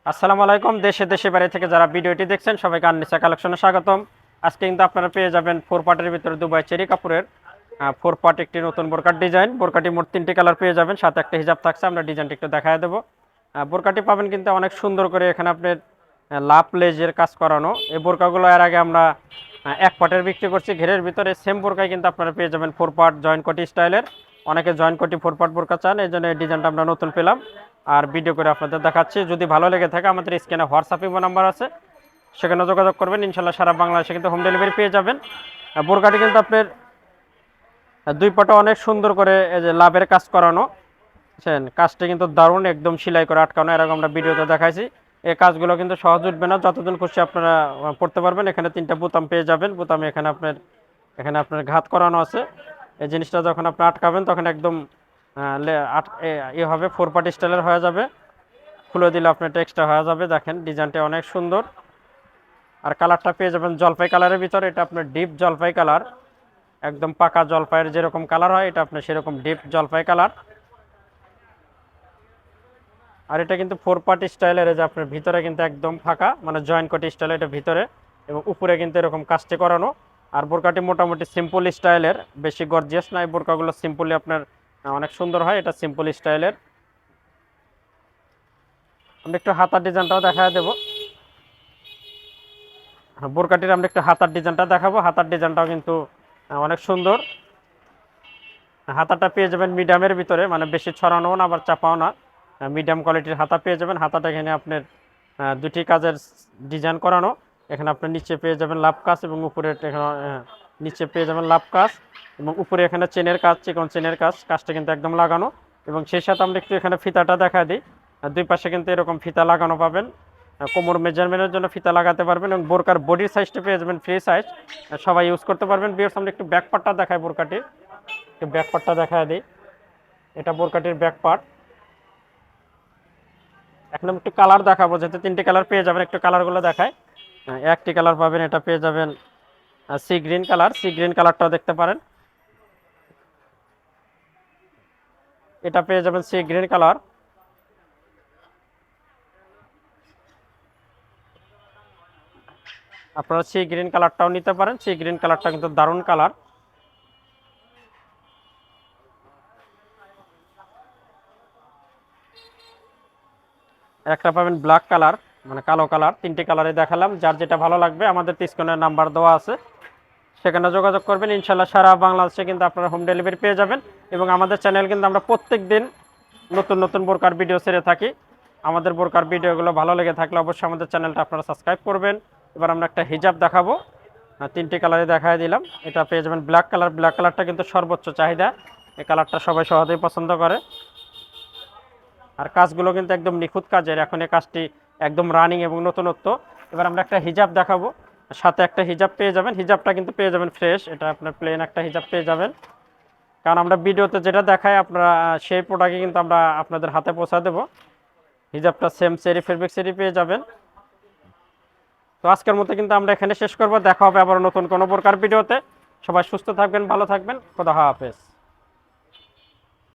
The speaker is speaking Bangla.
আসসালামু আলাইকুম। দেশে বাইরে থেকে যারা ভিডিওটি দেখছেন সবাইকে আননিসা কালেকশনে স্বাগতম। আজকে কিন্তু আপনারা পেয়ে যাবেন 4 পার্টের ভিতরে দুবাই চেরি কাপড়ের 4 পার্ট একটি নতুন বোরকার ডিজাইন। বোরকাটি মোট 3টি কালার পেয়ে যাবেন, সাথে একটা হিজাব থাকছে। আমরা ডিজাইনটি একটু দেখায় দেবো। বোরকাটি পাবেন কিন্তু অনেক সুন্দর করে, এখানে আপনার লাভ লেজের কাজ করানো। এই বোরকাগুলো এর আগে আমরা 1 পার্টের বিক্রি করছি ঘেরের ভিতরে। সেম বোরকাই কিন্তু আপনারা পেয়ে যাবেন 4 পার্ট জয়েন্ট কোটি স্টাইলের। অনেকে জয়েন্ট কোটি 4 পার্ট বোরকা চান, এই জন্য এই ডিজাইনটা আমরা নতুন পেলাম আর ভিডিও করে আপনাদের দেখাচ্ছি। যদি ভালো লেগে থাকে আমাদের স্ক্রিনে হোয়াটসঅ্যাপ ইমো নাম্বার আছে, সেখানে যোগাযোগ করবেন। ইনশাল্লাহ সারা বাংলাদেশে কিন্তু হোম ডেলিভারি পেয়ে যাবেন। বোরকাটি কিন্তু আপনার দুই পাটে অনেক সুন্দর করে এই যে লাভের কাজ করানো, বুঝছেন? কাজটা কিন্তু দারুণ, একদম সেলাই করে আটকানো, এরকম আমরা ভিডিওতে দেখাইছি। এই কাজগুলো কিন্তু সহজ উঠবে না, যতদিন খুশি আপনারা পড়তে পারবেন। এখানে 3টা বোতাম পেয়ে যাবেন। বোতামে এখানে আপনার ঘাত করানো আছে। এই জিনিসটা যখন আপনি আটকাবেন তখন একদম হবে 4 পার্ট স্টাইলের হয়ে যাবে। খুলে দিলে আপনার টেক্সটটা হয়ে যাবে। দেখেন ডিজাইনটা অনেক সুন্দর। আর কালারটা পেয়ে যাবেন জলপাই কালারের ভিতরে। এটা আপনার ডিপ জলপাই কালার, একদম পাকা জলপাইয়ের যেরকম কালার হয় এটা আপনার সেরকম ডিপ জলপাই কালার। আর এটা কিন্তু 4 পার্ট স্টাইলের, যে আপনার ভিতরে কিন্তু একদম ফাঁকা, মানে জয়েন্ট কোটি স্টাইল এটা ভিতরে, এবং উপরে কিন্তু এরকম কাজটি করানো। আর বোরকাটি মোটামুটি সিম্পল স্টাইলের, বেশি গর্জিয়াস না। এই বোরকাগুলো সিম্পলি আপনার অনেক সুন্দর হয়। এটা সিম্পল স্টাইলের। আমরা একটু হাতার ডিজাইনটাও দেখা দেবো। বোরকাটির আমরা একটু হাতার ডিজাইনটা দেখাবো। হাতার ডিজাইনটাও কিন্তু অনেক সুন্দর। হাতাটা পেয়ে যাবেন মিডিয়ামের ভিতরে, মানে বেশি ছড়ানো না আবার চাপাও না, মিডিয়াম কোয়ালিটির হাতা পেয়ে যাবেন। হাতাটা এখানে আপনার দুটি কাজের ডিজাইন করানো। এখানে আপনার নিচে পেয়ে যাবেন লাভ কাজ, এবং উপরে এখানে নিচে পেয়ে যাবেন লাভ কাজ, এবং উপরে এখানে চেনের কাজ, চিকন চেনের কাজ। কাজটা কিন্তু একদম লাগানো। এবং সেই সাথে আমরা একটু এখানে ফিতাটা দেখা দিই। দুই পাশে কিন্তু এরকম ফিতা লাগানো পাবেন। কোমর মেজারমেন্টের জন্য ফিতা লাগাতে পারবেন, এবং বোরকার বডির সাইজটা পেয়ে যাবেন ফ্রি সাইজ, সবাই ইউজ করতে পারবেন। বিয়ার সামনে একটু ব্যাক পার্টটা দেখায় বোরকাটির, একটু ব্যাক পার্টটা দেখা দিই। এটা বোরকাটির ব্যাক পার্ট। এখন আমি একটু কালার দেখাবো, যেহেতু 3টে কালার পেয়ে যাবেন। একটু কালারগুলো দেখায়। একটি কালার পাবেন, এটা পেয়ে যাবেন sea green colour. Sea green কালারটাও দেখতে পারেন। এটা পেয়ে যাবেন সি গ্রিন কালার। আপনারা সি গ্রিন কালারটাও নিতে পারেন। সি গ্রিন কালারটা কিন্তু দারুণ কালার। একটা পাবেন ব্ল্যাক কালার, মানে কালো কালার। 3টে কালারে দেখালাম, যার যেটা ভালো লাগবে আমাদের স্ক্রিনের নাম্বার দেওয়া আছে, সেখানে যোগাযোগ করবেন। ইনশাল্লাহ সারা বাংলাদেশে কিন্তু আপনারা হোম ডেলিভারি পেয়ে যাবেন। এবং আমাদের চ্যানেল কিন্তু আমরা প্রত্যেক দিন নতুন নতুন বোরকার ভিডিও ছেড়ে থাকি। আমাদের বোরকার ভিডিওগুলো ভালো লেগে থাকলে অবশ্যই আমাদের চ্যানেলটা আপনারা সাবস্ক্রাইব করবেন। এবার আমরা একটা হিজাব দেখাবো। 3টে কালারে দেখায় দিলাম। এটা পেয়ে যাবেন ব্ল্যাক কালার। ব্ল্যাক কালারটা কিন্তু সর্বোচ্চ চাহিদা, এই কালারটা সবাই সহজেই পছন্দ করে। আর কাজগুলো কিন্তু একদম নিখুঁত কাজের। এখন এই কাজটি একদম রানিং এবং নতুনত্ব। এবার আমরা একটা হিজাব দেখাবো, সাথে একটা হিজাব পেয়ে যাবেন। হিজাবটা কিন্তু পেয়ে যাবেন ফ্রেশ, এটা আপনার প্লেন একটা হিজাব পেয়ে যাবেন। কারণ আমরা ভিডিওতে যেটা দেখাই আপনারা সেই প্রোডাক্টই কিন্তু আমরা আপনাদের হাতে পৌঁছা দেবো। হিজাবটা সেম চেরি ফেব্রিক চেরি পেয়ে যাবেন। তো আজকের মতো কিন্তু আমরা এখানে শেষ করব। দেখা হবে আবার নতুন কোনো প্রকার ভিডিওতে। সবাই সুস্থ থাকবেন, ভালো থাকবেন। খোদা হাফেজ।